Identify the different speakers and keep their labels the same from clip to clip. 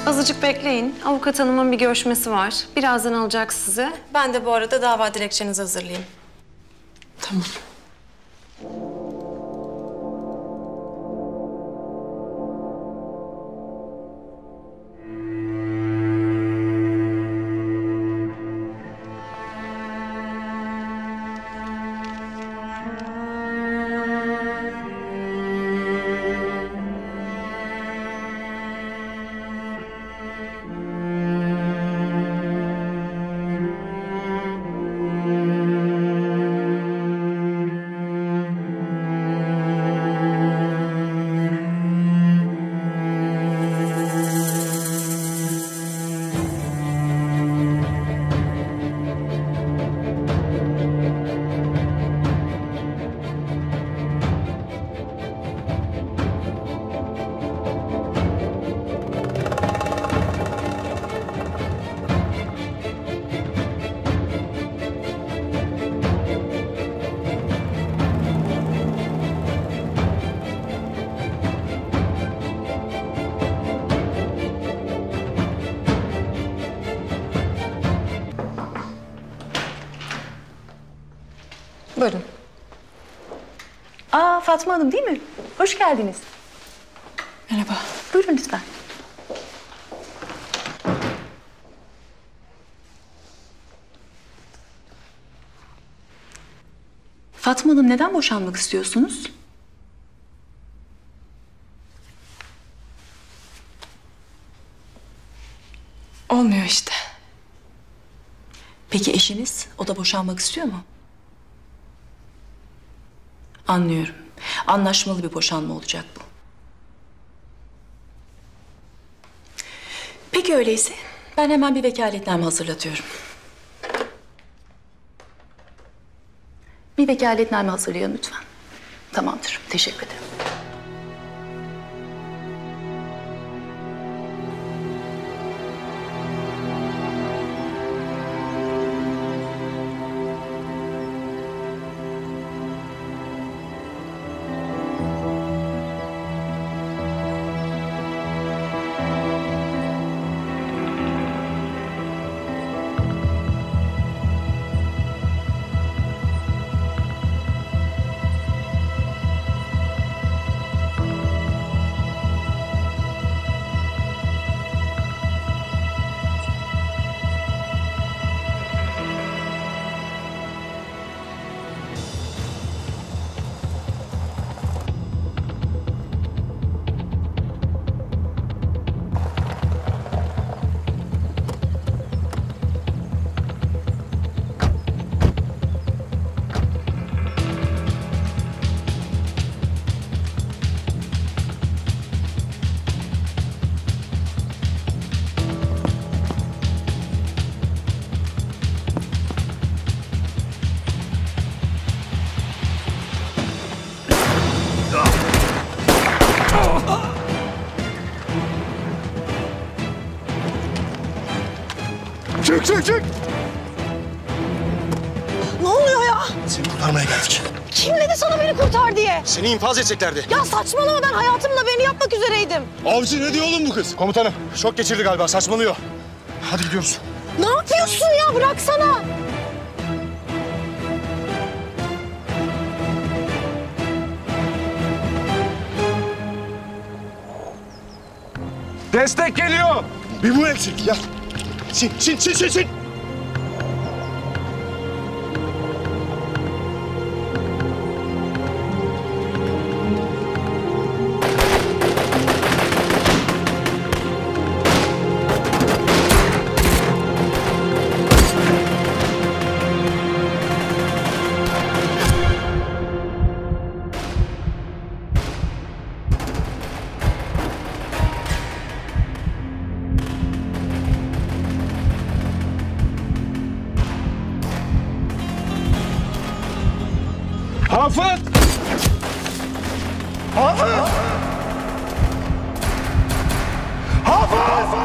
Speaker 1: Azıcık bekleyin. Avukat hanımın bir görüşmesi var. Birazdan alacak sizi. Ben de bu arada dava dilekçenizi hazırlayayım.
Speaker 2: Tamam.
Speaker 1: Buyurun.
Speaker 3: Aa, Fatma Hanım değil mi? Hoş geldiniz.
Speaker 2: Merhaba.
Speaker 3: Buyurun lütfen. Fatma Hanım, neden boşanmak istiyorsunuz?
Speaker 2: Olmuyor işte.
Speaker 3: Peki eşiniz, o da boşanmak istiyor mu? Anlıyorum. Anlaşmalı bir boşanma olacak bu. Peki öyleyse ben hemen bir vekaletname hazırlatıyorum. Bir vekaletname hazırlayın lütfen. Tamamdır. Teşekkür ederim.
Speaker 4: Çık!
Speaker 5: Ne oluyor ya?
Speaker 4: Seni kurtarmaya geldik.
Speaker 5: Kim dedi sana beni kurtar diye?
Speaker 4: Seni infaz edeceklerdi.
Speaker 5: Ya saçmalama, ben hayatımla beni yapmak üzereydim.
Speaker 4: Avcı ne diyor oğlum bu kız? Komutanım şok geçirdi galiba, saçmalıyor. Hadi gidiyoruz.
Speaker 5: Ne yapıyorsun ya? Bıraksana.
Speaker 4: Destek geliyor. Bir bu eksik ya. Sin. Hafız! Hafız! Hafız!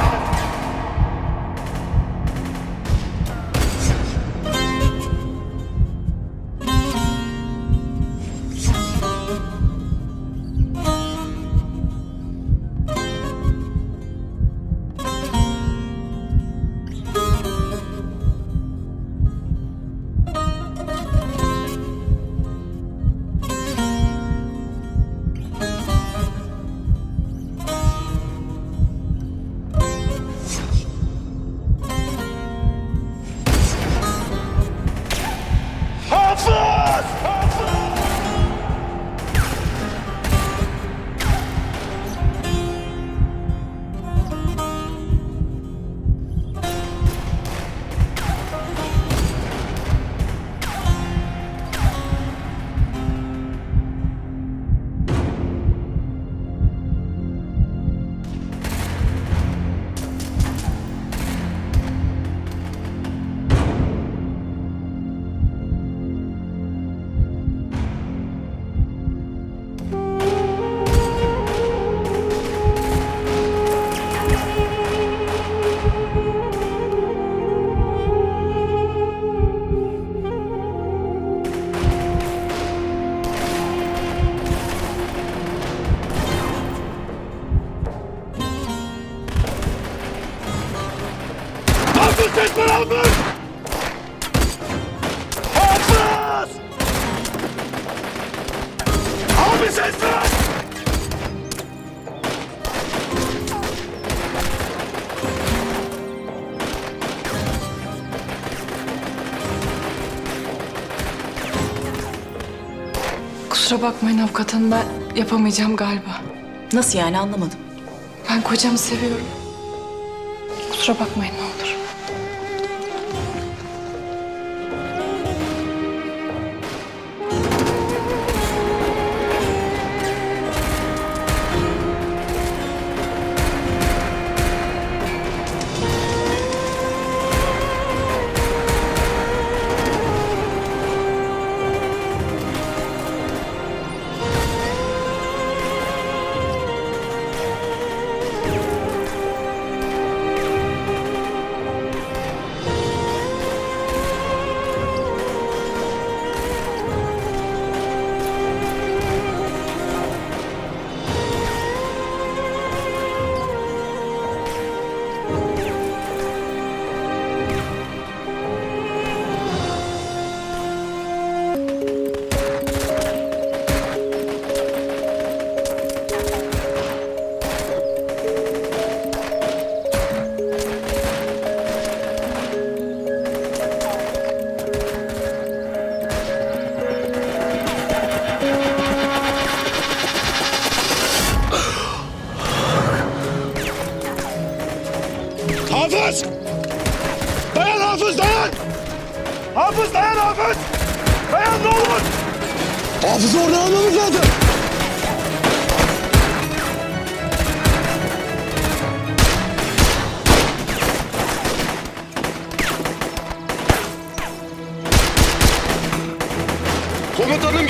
Speaker 4: Hafız ses ver Hafız! Hafız! Abi ses ver!
Speaker 2: Kusura bakmayın avukat hanım, ben yapamayacağım galiba.
Speaker 3: Nasıl yani, anlamadım.
Speaker 2: Ben kocamı seviyorum. Kusura bakmayın ne olur.
Speaker 4: Hafız! Dayan Hafız, dayan! Hafız dayan Hafız! Dayan ne olur! Hafız'ı oradan almamız lazım! Komutanım